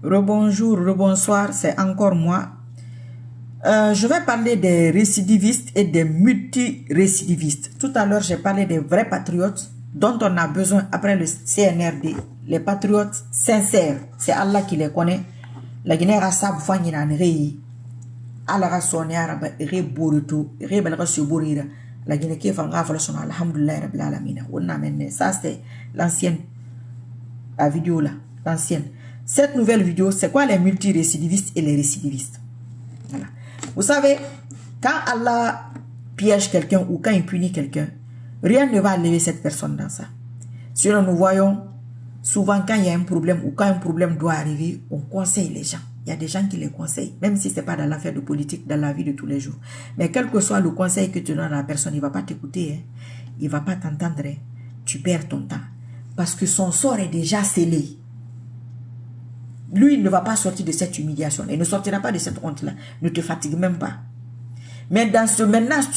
Rebonjour, rebonsoir, c'est encore moi. Je vais parler des récidivistes et des multirécidivistes. Tout à l'heure, j'ai parlé des vrais patriotes dont on a besoin après le CNRD. Les patriotes sincères, c'est Allah qui les connaît. La Guinée a sabu fanyi na nrei. Allah a sonné arabe re boruto, re belga suburira. La Guinée qui fait nga fala sona alhamdulillah rabbil alamin. On amène ça c'est l'ancienne la vidéo là, l'ancienne. Cette nouvelle vidéo, c'est quoi les multirécidivistes et les récidivistes? Voilà. Vous savez, quand Allah piège quelqu'un ou quand il punit quelqu'un, rien ne va lever cette personne dans ça. Sinon, nous voyons souvent quand il y a un problème ou quand un problème doit arriver, on conseille les gens. Il y a des gens qui les conseillent, même si ce n'est pas dans l'affaire de politique, dans la vie de tous les jours. Mais quel que soit le conseil que tu donnes à la personne, il ne va pas t'écouter, hein. Il ne va pas t'entendre, hein. Tu perds ton temps. Parce que son sort est déjà scellé. Lui, il ne va pas sortir de cette humiliation. Il ne sortira pas de cette honte-là. Ne te fatigue même pas. Mais dans ce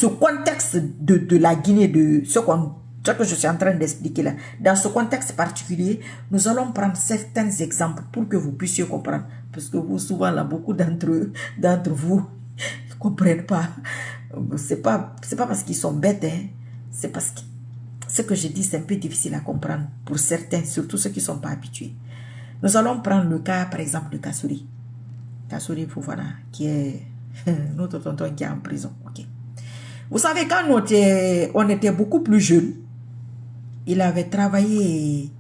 contexte de la Guinée, de ce que je suis en train d'expliquer là, dans ce contexte particulier, nous allons prendre certains exemples pour que vous puissiez comprendre. Parce que vous, souvent, là, beaucoup d'entre vous ne comprennent pas. C'est pas parce qu'ils sont bêtes, hein. C'est parce que ce que je dis, c'est un peu difficile à comprendre pour certains, surtout ceux qui ne sont pas habitués. Nous allons prendre le cas, par exemple, de Kassouri. Kassouri Fofana, qui est notre tonton qui est en prison. Okay. Vous savez, quand on était beaucoup plus jeunes, il avait travaillé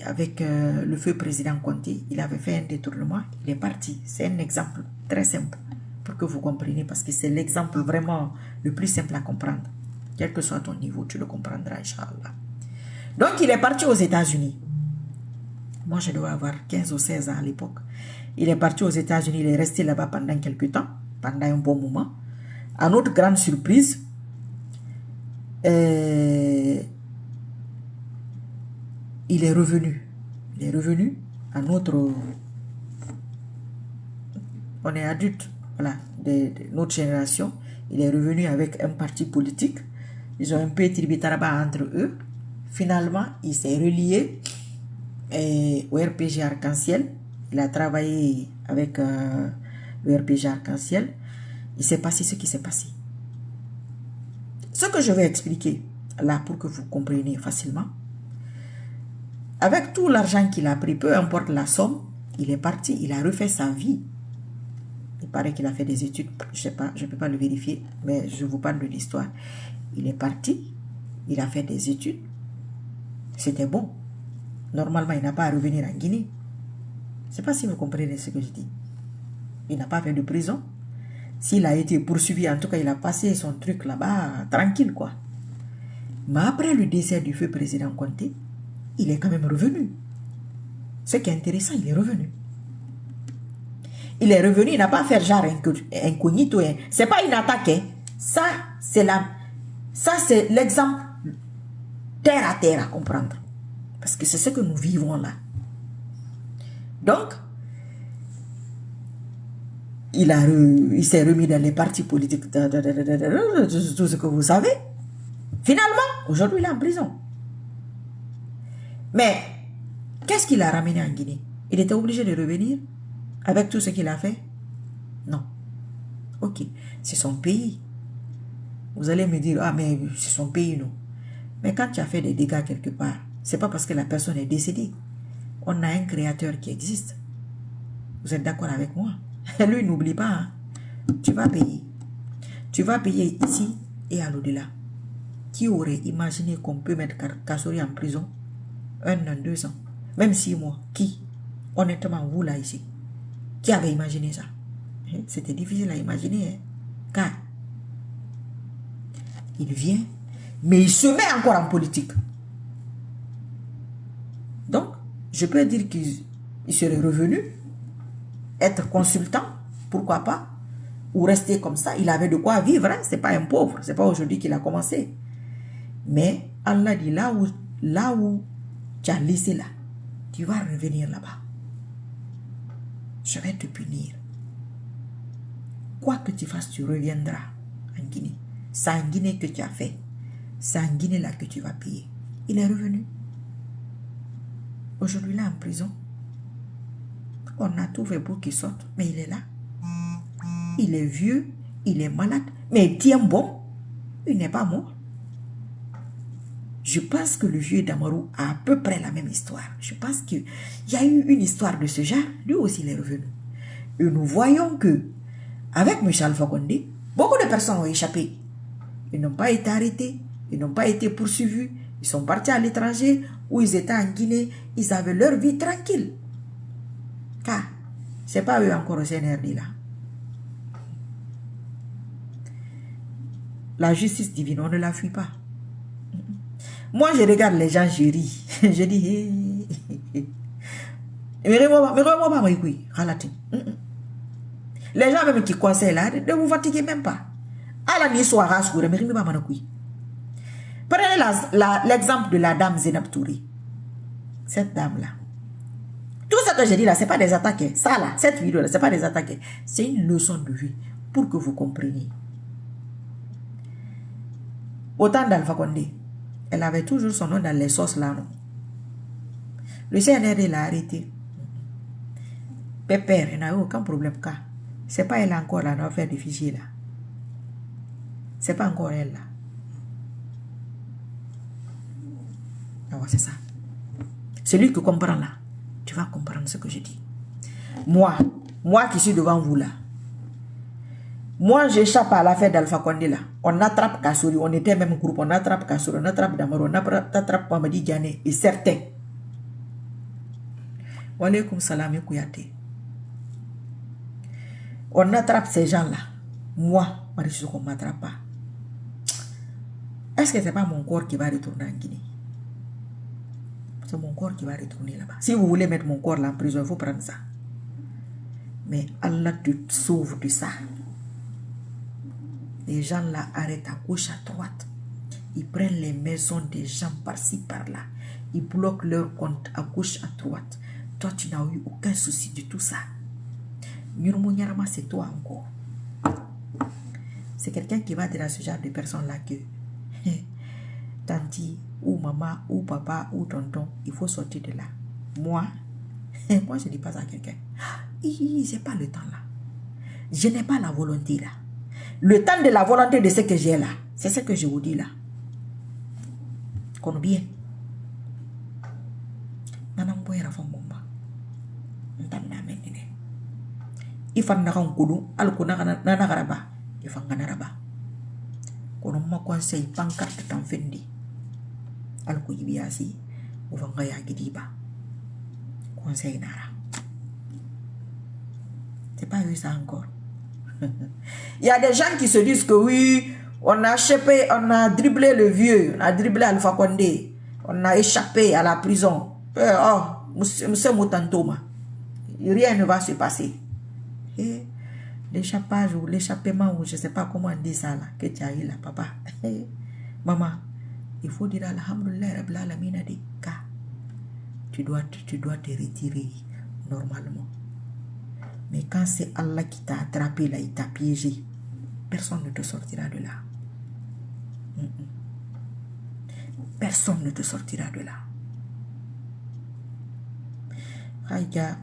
avec le feu président Conté. Il avait fait un détournement. Il est parti. C'est un exemple très simple pour que vous compreniez, parce que c'est l'exemple vraiment le plus simple à comprendre. Quel que soit ton niveau, tu le comprendras, Inch'Allah. Donc, il est parti aux États-Unis. Moi, je dois avoir 15 ou 16 ans à l'époque. Il est parti aux États-Unis. Il est resté là-bas pendant quelques temps, pendant un bon moment. À notre grande surprise, il est revenu. Il est revenu à notre... On est adulte, voilà, de notre génération. Il est revenu avec un parti politique. Ils ont un peu tributaraba entre eux. Finalement, il s'est relié au RPG Arc-en-Ciel. Il a travaillé avec le RPG Arc-en-Ciel. Il s'est passé ce qui s'est passé. Ce que je vais expliquer là pour que vous compreniez facilement. Avec tout l'argent qu'il a pris, peu importe la somme, il est parti, il a refait sa vie. Il paraît qu'il a fait des études, je ne sais pas, je ne peux pas le vérifier, mais je vous parle de l'histoire. Il est parti, il a fait des études. C'était bon. Normalement, il n'a pas à revenir en Guinée. Je ne sais pas si vous comprenez ce que je dis. Il n'a pas fait de prison. S'il a été poursuivi, en tout cas, il a passé son truc là-bas, tranquille, quoi. Mais après le décès du feu président Conté, il est quand même revenu. Ce qui est intéressant, il est revenu. Il est revenu, il n'a pas fait genre incognito. Hein. Ce n'est pas une attaque. Hein. Ça, c'est l'exemple terre à terre à comprendre. Parce que c'est ce que nous vivons là. Donc, il s'est remis dans les partis politiques, tout ce que vous savez. Finalement, aujourd'hui, il est en prison. Mais, qu'est-ce qu'il a ramené en Guinée? Il était obligé de revenir avec tout ce qu'il a fait? Non. Ok, c'est son pays. Vous allez me dire, ah mais c'est son pays, non. Mais quand tu as fait des dégâts quelque part, c'est pas parce que la personne est décédée. On a un créateur qui existe. Vous êtes d'accord avec moi? Lui, n'oublie pas, hein. Tu vas payer. Tu vas payer ici et à l'au-delà. Qui aurait imaginé qu'on peut mettre Kassouri en prison 1 an, 2 ans, même 6 mois? Qui? Honnêtement, vous là ici, qui avait imaginé ça? C'était difficile à imaginer, hein? Car il vient, mais il se met encore en politique. Donc, je peux dire qu'il serait revenu, être consultant, pourquoi pas, ou rester comme ça. Il avait de quoi vivre, hein? C'est pas un pauvre, c'est pas aujourd'hui qu'il a commencé. Mais Allah dit, là où tu as laissé là, tu vas revenir là-bas. Je vais te punir. Quoi que tu fasses, tu reviendras en Guinée. C'est en Guinée que tu as fait. C'est en Guinée là que tu vas payer. Il est revenu. Aujourd'hui, là, en prison, on a tout fait pour qu'il sorte, mais il est là. Il est vieux, il est malade, mais il tient bon. Il n'est pas mort. Je pense que le vieux Damarou a à peu près la même histoire. Je pense qu'il y a eu une histoire de ce genre. Lui aussi, il est revenu. Et nous voyons que, avec Michel Alpha Condé, beaucoup de personnes ont échappé. Ils n'ont pas été arrêtés, ils n'ont pas été poursuivis, ils sont partis à l'étranger, où ils étaient en Guinée, ils avaient leur vie tranquille. Car, ce n'est pas eux encore au CNRD là. La justice divine, on ne la fuit pas. Moi, je regarde les gens, je ris. Je dis, mais les gens même qui conseillent là, ne vous fatiguez même pas. Prenez l'exemple de la dame Zénab Touré. Cette dame-là. Tout ce que je dis là, ce n'est pas des attaques. Ça là, cette vidéo-là, ce n'est pas des attaques. C'est une leçon de vie pour que vous compreniez. Autant d'Alpha Condé, elle avait toujours son nom dans les sauces là, non? Le CNRD l'a arrêté. Pépère, il n'a eu aucun problème. C'est pas elle encore là, dans l'affaire des fichiers là. C'est pas encore elle là. Alors c'est ça. Celui qui comprend là, tu vas comprendre ce que je dis. Moi qui suis devant vous là, moi j'échappe à l'affaire d'Alpha Condé là. On attrape Kassouri, on était même groupe, on attrape Kassouri, on attrape Damaro, on attrape Mamadi Diané et certains. Wa alaykoum salam Kouyaté. On attrape ces gens-là. Moi, je ne m'attrape pas. Est-ce que ce n'est pas mon corps qui va retourner en Guinée? C'est mon corps qui va retourner là-bas. Si vous voulez mettre mon corps là en prison, il faut prendre ça. Mais Allah te sauve de ça. Les gens là arrêtent à gauche, à droite. Ils prennent les maisons des gens par-ci, par-là. Ils bloquent leur compte à gauche, à droite. Toi, tu n'as eu aucun souci de tout ça. Nyarama, c'est toi encore. C'est quelqu'un qui va dire à ce genre de personnes-là que tanti, ou maman, ou papa, ou tonton, il faut sortir de là. Moi, je ne dis pas à quelqu'un. C'est pas le temps là. Je n'ai pas la volonté là. Le temps de la volonté de ce que j'ai là, c'est ce que je vous dis là. Combien? Ifan nakang kudu alkuna nanagaraba ifan ganaraba kono ma conseil pancarte tan fendi alku yibiasi ufan gaya gidiba conseil nara. C'est pas eu ça encore. Il y a des gens qui se disent que oui, on a échappé, on a dribblé le vieux, on a dribblé Alpha Condé, on a échappé à la prison. Monsieur Moutantoma, rien ne va se passer. L'échappage ou l'échappement ou je ne sais pas comment on dit ça là, que tu as eu là, papa. Maman, il faut dire Alhamdulillah Rabbil Alamin a dit tu dois te retirer normalement. Mais quand c'est Allah qui t'a attrapé là, il t'a piégé, personne ne te sortira de là. Personne ne te sortira de là. Regarde.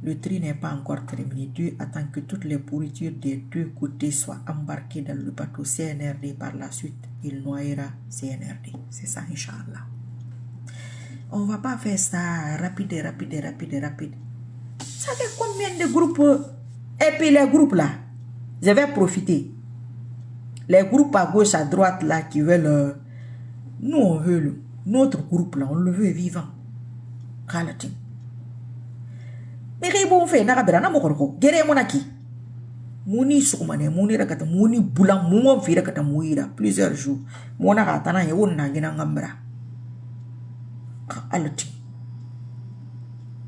Le tri n'est pas encore terminé. Dieu attend que toutes les pourritures des deux côtés soient embarquées dans le bateau CNRD. Par la suite, il noyera CNRD. C'est ça, Inch'Allah. On ne va pas faire ça rapide. Ça fait combien de groupes? Et puis les groupes là, je vais profiter. Les groupes à gauche, à droite là, qui veulent... nous, on veut notre groupe là, on le veut vivant. Kalating. Mais qu'est-ce qu'on fait? N'a mo korko. Gere monaki. Mouni soumane, mouni rakata, mouni boulan, mouni fira kata mouira plusieurs jours. Mona katana ye wonna gina ngambra. Aloti.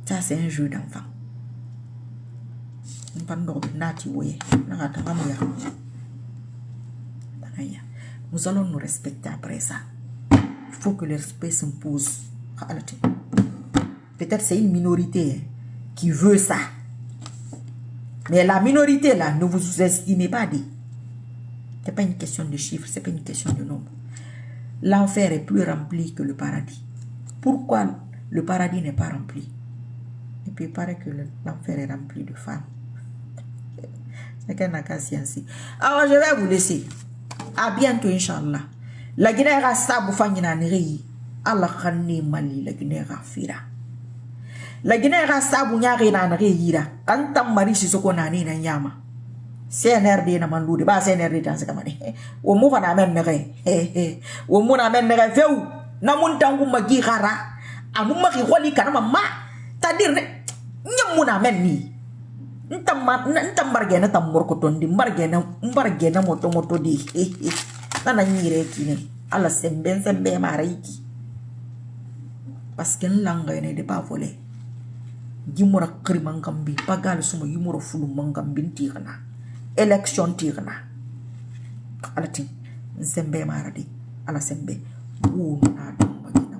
Ça c'est un jeu d'enfant. Nous allons nous respecter après ça. Il faut que le respect s'impose. Peut-être c'est une minorité qui veut ça. Mais la minorité là, ne vous estimez pas dit. Ce n'est pas une question de chiffres, ce n'est pas une question de nombre. L'enfer est plus rempli que le paradis. Pourquoi le paradis n'est pas rempli. Et puis il paraît que l'enfer est rempli de femmes. C'est qu'un n'a qu'à science. Alors je vais vous laisser. À bientôt, Inch'Allah. La Guinée rasta boufangina neri. Allah khani mali la Guinée rafira. La Guinée rasta bunyari na neri Antam mari sisoko nani na nyama. CNRD na manludi ba CNRD tan sakamani. Wo mu fana men nere. Wo mu na men nere feu. Na mun tangu magi gara. Amu magi kholi kana ma. C'est-à-dire nyam na men ni. Ntam bargena tam morkotondi mbargena moto di. Nana nyire kine. Ala sembe maraiki. Parce que l'anga ne de pas voler. Yimura krimangambi. Pagal sumo yimura fulu mangambi tirana. Élection tirana. Ala ti. Sembe maradi. Ala sembe. Na dambagina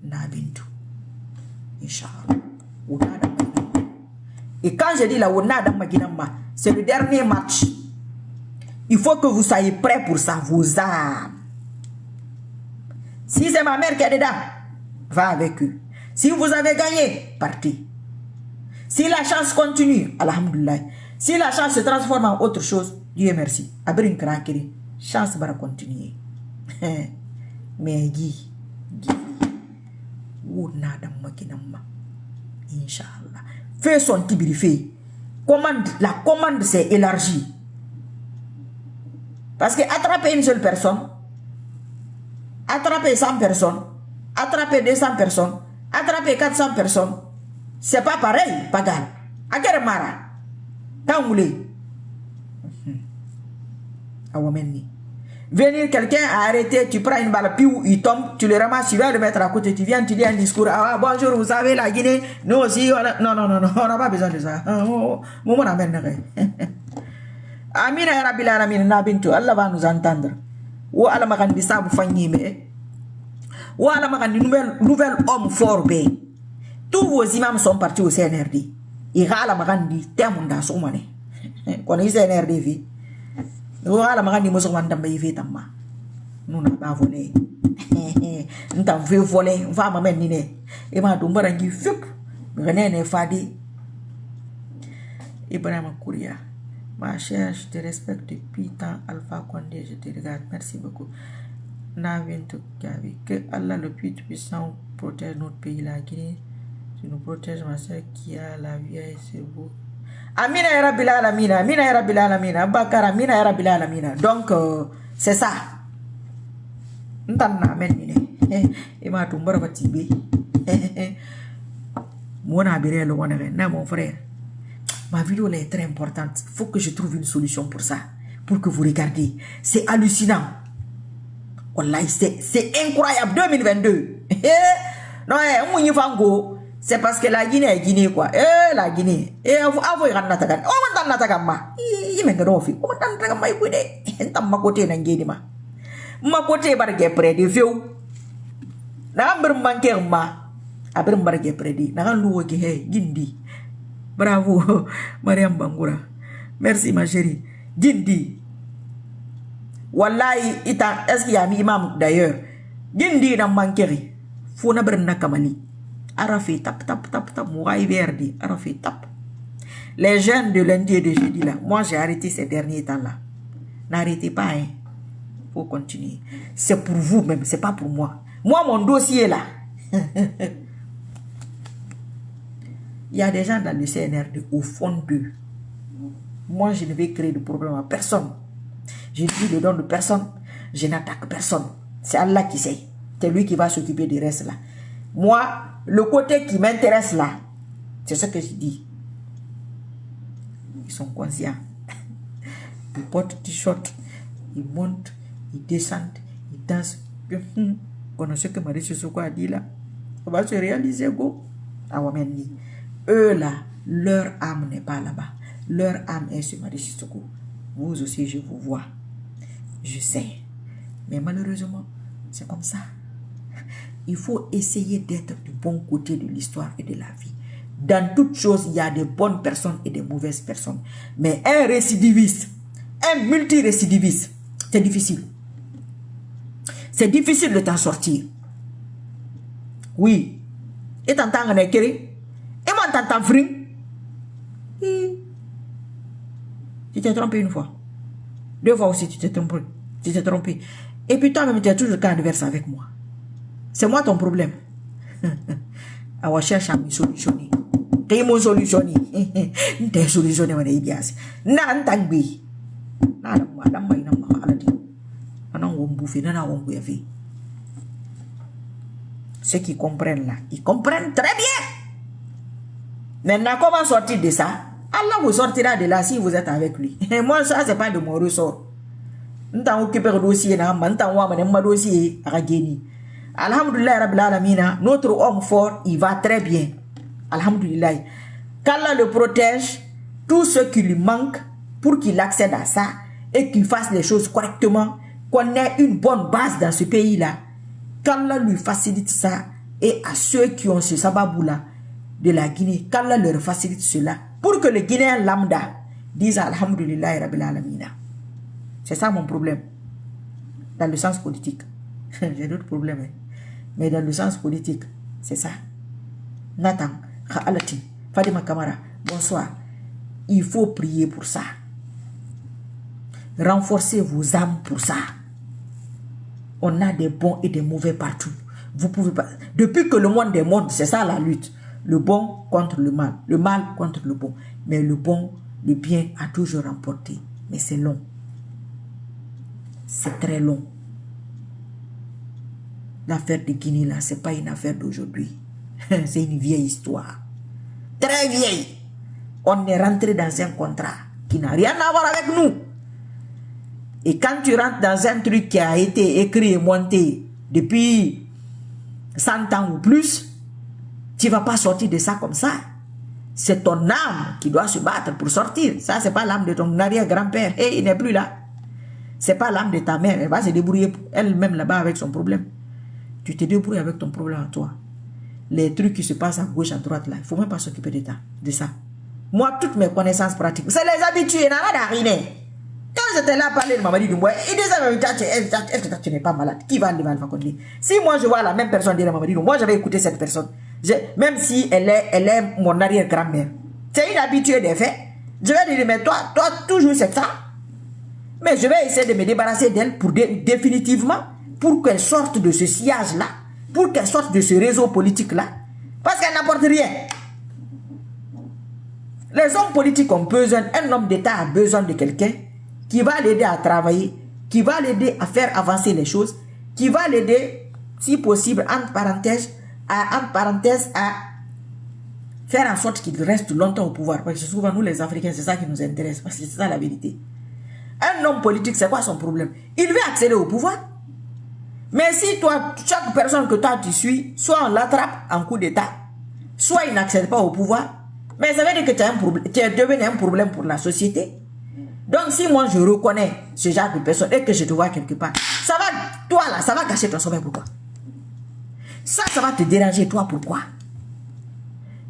na bintu. Inch'Allah. Et quand je dis la Wonada Maginamba, c'est le dernier match. Il faut que vous soyez prêts pour ça, vos âmes. Si c'est ma mère qui est dedans, va avec eux. Si vous avez gagné, partez. Si la chance continue, alhamdoulilah. Si la chance se transforme en autre chose, Dieu merci. Abrin krakiri, chance va continuer. Mais Guy, Wonada Maginamba. Inch'Allah. Fais son tibiri. La commande s'est élargie. Parce que attraper une seule personne, attraper 100 personnes, attraper 200 personnes, attraper 400 personnes, c'est pas pareil, pagal. Akermara. Taoulé. Awamenni. Venir quelqu'un a arrêté, tu prends une balle, puis il tombe, tu le ramasses, tu vas le mettre à côté, tu viens, tu dis un discours. Ah, bonjour, vous savez, la Guinée, nous aussi, on a... Non, on n'a pas besoin de ça. Moment amène. Amina Rabbil Alamin, Nabintu, Allah va nous entendre. Ou Allah m'a dit ça, vous faites ou Allah m'a dit nouvel homme fort. Tous vos imams sont partis au CNRD. Et Allah m'a dit, t'es mon dans son monnaie. Quand il CNRD vit. Voilà, ma grande mousson m'a dit tamma. Nous n'avons pas volé. Nous t'avons fait voler. On va m'amener. Et ma tombe a dit fuck. René n'est fadi. Ibrahim Kouria. Ma chère, je te respecte depuis tant. Alpha Condé, je te regarde. Merci beaucoup. Navinto Gavi. Que Allah le plus puissant protège notre pays, la Guinée. Tu nous protèges, ma chère, qui a la vieille, c'est vous. Amina ya Rabbil Alamin, Amina ya Rabbil Alamin, Abakar Amina ya Rabbil Alamin. Donc c'est ça. Ntanna menine. Et ma tumbara batibe. Mon abiré le wonere, na mon frère. Ma vidéo là est très importante. Faut que je trouve une solution pour ça, pour que vous regardiez. C'est hallucinant. Wallahi, c'est incroyable 2022. Non, on y va go. C'est parce que la Guinée est Guinée quoi. La Guinée. Vous avez un natagan. Oh, man natagama. Il m'a dit, oh, man natagama, il peut être. Ma côté n'a guéri ma. Ma côté bargue près de vieux. N'amber manquer ma. Abrim bargue près de. N'an loué qui est Gindi. Bravo, Mariam Bangoura. Merci ma chérie. Gindi. Wallahi, est-ce qu'il y a un imam d'ailleurs? Gindi n'a manqué. Faut n'abre nakamali. Arafi tap, Mouaï Verdi, Arafi tap. Les jeunes de lundi et de jeudi là, moi j'ai arrêté ces derniers temps là. N'arrêtez pas, hein. Faut continuer. C'est pour vous même, c'est pas pour moi. Moi, mon dossier là. Il y a des gens dans le CNRD au fond d'eux. Moi, je ne vais créer de problème à personne. Je ne dis le don de personne. Je n'attaque personne. C'est Allah qui sait. C'est lui qui va s'occuper du reste là. Moi, le côté qui m'intéresse là, c'est ce que je dis. Ils sont conscients. Ils portent t-shirt, ils montent, ils descendent, ils dansent. On ce que Marie Sissoko a dit là. On va se réaliser, go. Eux là, leur âme n'est pas là-bas. Leur âme est sur Marie Sissoko. Vous aussi, je vous vois. Je sais. Mais malheureusement, c'est comme ça. Il faut essayer d'être du bon côté de l'histoire et de la vie. Dans toutes choses, il y a des bonnes personnes et des mauvaises personnes. Mais un récidiviste, un multirécidiviste, c'est difficile. C'est difficile de t'en sortir. Oui. Et t'entends un écrit. Et moi, t'entends fring. Tu t'es trompé une fois. 2 fois aussi, tu t'es trompé. Tu t'es trompé. Et puis toi-même, tu es toujours cas adverse avec moi. C'est moi ton problème. On cherche à me solutionner. Tu m'as solutionné. Tu as solutionné, on est bien. Nan tangbi. Nan moi, nan moi, nan moi, aladi. Nan on bouffe, nan on bouffe. Ceux qui comprennent là, ils comprennent très bien. Maintenant, comment sortir de ça? Allah vous sortira de là si vous êtes avec lui. Et moi, ça, c'est pas de mon ressort. Nous t'en occupé de dossier, nous t'en occupé de dossier à Guinée. Alhamdulillah, Rabbil Alamina, notre homme fort, il va très bien. Alhamdulillah. Qu'Allah le protège, tout ce qui lui manque pour qu'il accède à ça et qu'il fasse les choses correctement, qu'on ait une bonne base dans ce pays-là. Qu'Allah lui facilite ça et à ceux qui ont ce sababou-là de la Guinée, qu'Allah leur facilite cela pour que les Guinéens lambda disent Alhamdulillah Rabbil Alamina. C'est ça mon problème. Dans le sens politique. J'ai d'autres problèmes. Hein. Mais dans le sens politique, c'est ça. Nathan, Khalati, Fadima Kamara, bonsoir. Il faut prier pour ça. Renforcez vos âmes pour ça. On a des bons et des mauvais partout. Vous pouvez pas. Depuis que le monde est monde, c'est ça la lutte. Le bon contre le mal contre le bon. Mais le bon, le bien a toujours remporté. Mais c'est long. C'est très long. L'affaire de Guinée, là, c'est pas une affaire d'aujourd'hui. C'est une vieille histoire. Très vieille. On est rentré dans un contrat qui n'a rien à voir avec nous. Et quand tu rentres dans un truc qui a été écrit et monté depuis 100 ans ou plus, tu ne vas pas sortir de ça comme ça. C'est ton âme qui doit se battre pour sortir. Ça, c'est pas l'âme de ton arrière-grand-père. Et il n'est plus là. C'est pas l'âme de ta mère. Elle va se débrouiller elle-même là-bas avec son problème. Tu te débrouilles avec ton problème à toi. Les trucs qui se passent à gauche, à droite, là, il ne faut même pas s'occuper de ça. Moi, toutes mes connaissances pratiques, c'est les habitués, il n'y en a rien. Quand j'étais là à parler de Mamadi Doumbouya, il disait, est-ce que tu n'es pas malade? Qui va aller à Alpha Condé? Si moi je vois la même personne dire à Mamadi Doumbouya, moi je vais écouter cette personne. Même si elle est mon arrière-grand-mère. C'est une habituée des faits. Je vais dire, mais toi, toujours c'est ça. Mais je vais essayer de me débarrasser d'elle pour définitivement, pour qu'elle sorte de ce sillage-là, pour qu'elle sorte de ce réseau politique-là, parce qu'elle n'apporte rien. Les hommes politiques ont besoin, un homme d'État a besoin de quelqu'un qui va l'aider à travailler, qui va l'aider à faire avancer les choses, qui va l'aider, si possible, entre parenthèses, à faire en sorte qu'il reste longtemps au pouvoir. Parce que souvent, nous les Africains, c'est ça qui nous intéresse, parce que c'est ça la vérité. Un homme politique, c'est quoi son problème? Il veut accéder au pouvoir. Mais si toi, chaque personne que toi tu suis, soit on l'attrape en coup d'état, soit il n'accède pas au pouvoir, mais ça veut dire que tu es devenu un problème pour la société. Donc si moi je reconnais ce genre de personne et que je te vois quelque part, ça va, toi là, ça va gâcher ton sommeil, pourquoi? Ça va te déranger, toi, pourquoi?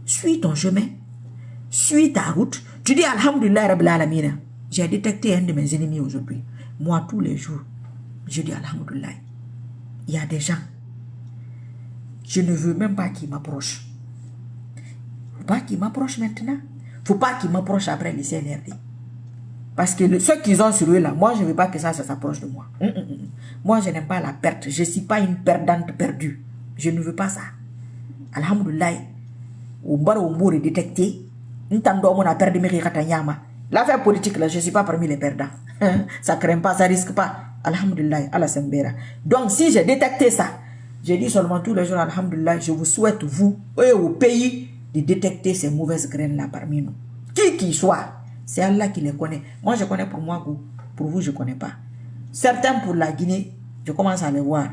Suis ton chemin, suis ta route, tu dis Alhamdulillah Rabbil Alamina. J'ai détecté un de mes ennemis aujourd'hui. Moi, tous les jours, je dis Alhamdulillah. Il y a des gens, je ne veux même pas qu'ils m'approchent. Il ne faut pas qu'ils m'approchent maintenant. Il ne faut pas qu'ils m'approchent après les CNRD. Parce que ceux qu'ils ont sur eux là, moi je ne veux pas que ça s'approche de moi. Moi je n'aime pas la perte. Je ne suis pas une perdante perdue. Je ne veux pas ça. Alhamdulillah. Au bar au mot est détecté. L'affaire politique là, je ne suis pas parmi les perdants. Ça ne craint pas, ça ne risque pas. Alhamdulillah, Allah Sembera. Donc si j'ai détecté ça, je dis seulement tous les jours, Alhamdulillah, je vous souhaite, vous et au pays, de détecter ces mauvaises graines là parmi nous. Qui qu'il soit, c'est Allah qui les connaît. Moi je connais pour moi, pour vous je ne connais pas. Certains pour la Guinée, je commence à les voir.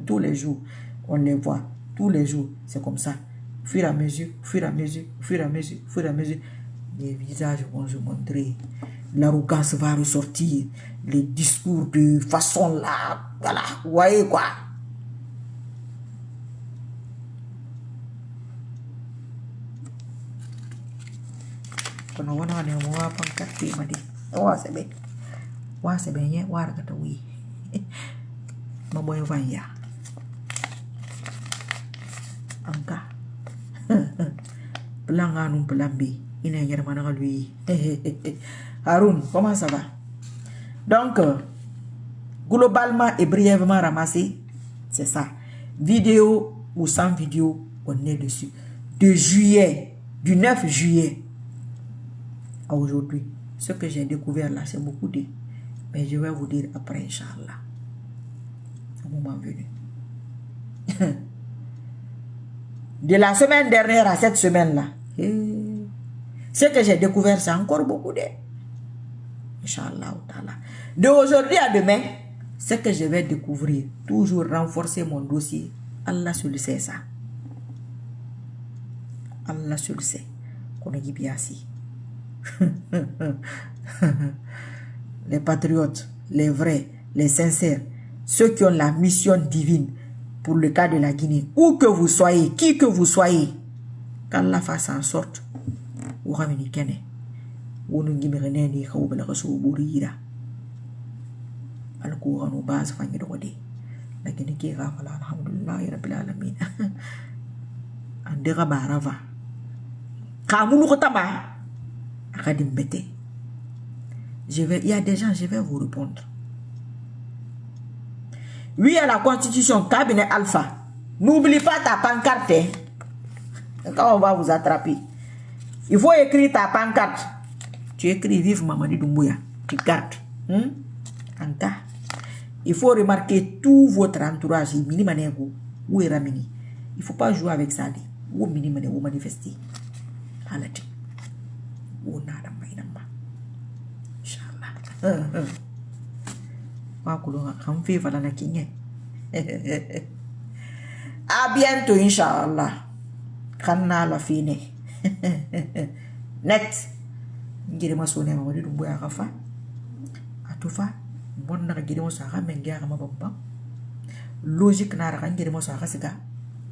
Tous les jours, on les voit. Tous les jours, c'est comme ça. Au fur et à mesure, au fur et à mesure, au fur et à mesure, au fur et à mesure, les visages vont se montrer. L'arrogance va ressortir. Les discours de façon là. Voilà, vous voyez quoi. Quand on a un mois, on m'a dit, oh, c'est bien. Ouais, c'est bien, ouais, oui. Ma boy va y a. Anka. Plan A ou plan B. Il est vraiment lui. Haroun, comment ça va? Donc, globalement et brièvement ramassé, c'est ça. Vidéo ou sans vidéo, on est dessus. De juillet, du 9 juillet à aujourd'hui, ce que j'ai découvert là, c'est beaucoup de... Mais je vais vous dire après, Inch'Allah. Au moment venu. De la semaine dernière à cette semaine-là, ce que j'ai découvert, c'est encore beaucoup de... Inch'Allah. De aujourd'hui à demain, ce que je vais découvrir, toujours renforcer mon dossier, Allah seul sait ça. Allah seul sait qu'on est bien assis. Les patriotes, les vrais, les sincères, ceux qui ont la mission divine pour le cas de la Guinée, où que vous soyez, qui que vous soyez, qu'Allah fasse en sorte, ou ramène Kene, ou nous guimérez ni kaoubel reçu bourira, al-Qur'an ou base fanny de Wadi, la Guinée qui rafala, alhamdulillah, rabbil alamin, en dérabarava, Kamoulou Kotama, Akadim Bete. Il y a des gens, je vais vous répondre. Oui, à la constitution, cabinet alpha. N'oublie pas ta pancarte. Quand on va vous attraper, il faut écrire ta pancarte. Tu écris vive Mamadi Doumbouya. Tu gardes. En cas, il faut remarquer tout votre entourage. Où est Ramini? Il ne faut pas jouer avec ça. Où est où manifester? Alati. Où nada maïnamba. Inch'Allah. À bientôt, Inch'Allah. Kana la fine. Net. Ngirima sone Mamadi Doumbouya Rafa. Atufa. Bon na ngirima sara mengia rama bamba. Logique na ra ngirima sara siga.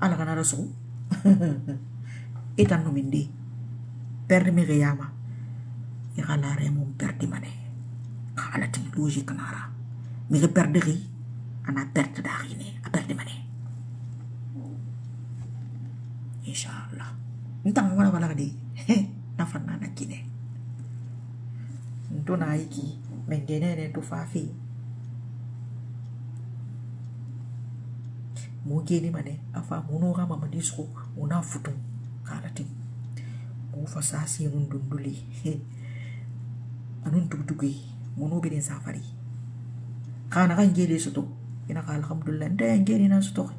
Ala kana rasu. Etan nominde. Perdi mi reyama. Irala remum perdi mane. Ala tin logique na ra. Mi perdri. Ana perte d'arine. A perdi mane. Inch'Allah. Ntang wala di. Nafana na kine. Ntona iki. Mengene ne to fafi. Mugeni mane. Afa munora mamadisco. Una futum. Kalatin. Mu fasasi nundunduli. Anun tutugi. Munu bidin safari. Kana kan ngeli soto. Ina alhamdulillah. Nda ngeli na soto.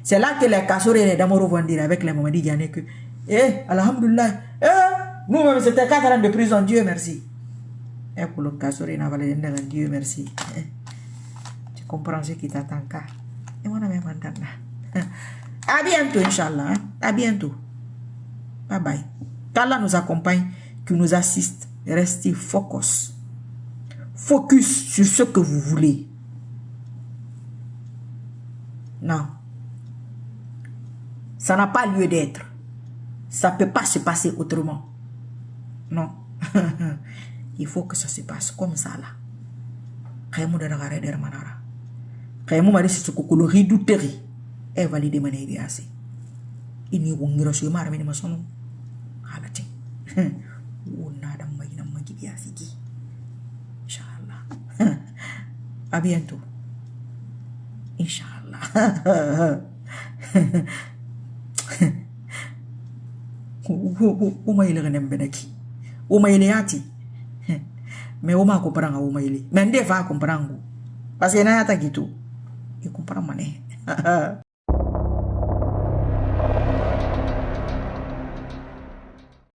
C'est là que les casseroles d'amour vont dire avec les Mamadi Diané que, alhamdulillah, nous-mêmes c'était 4 ans de prison, Dieu merci. Et pour le casserole, n'a valé Dieu merci. Tu comprends ce qui t'attend, car. Et moi, on a même entendu. À bientôt, Inch'Allah. À bientôt. Bye bye. Qu'Allah nous accompagne, qu'il nous assiste. Restez focus. Focus sur ce que vous voulez. Non. Ça n'a pas lieu d'être. Ça ne peut pas se passer autrement. Non. Il faut que ça se passe comme ça là. Kayamu da regare der manara. Kayamu mari si kokolo ridu teri. E valide mané bi assez. Ini wongira so mara mini masono. Halati. Wonna da mayina magi bi assez gi. Inch'Allah. À bientôt. Inch'Allah. Umaile ganem benaki. Umaile yati. Mais uma comprendre umaile. Mais ndefa comprendre. Parce que na yata gitu. E comprendre mané.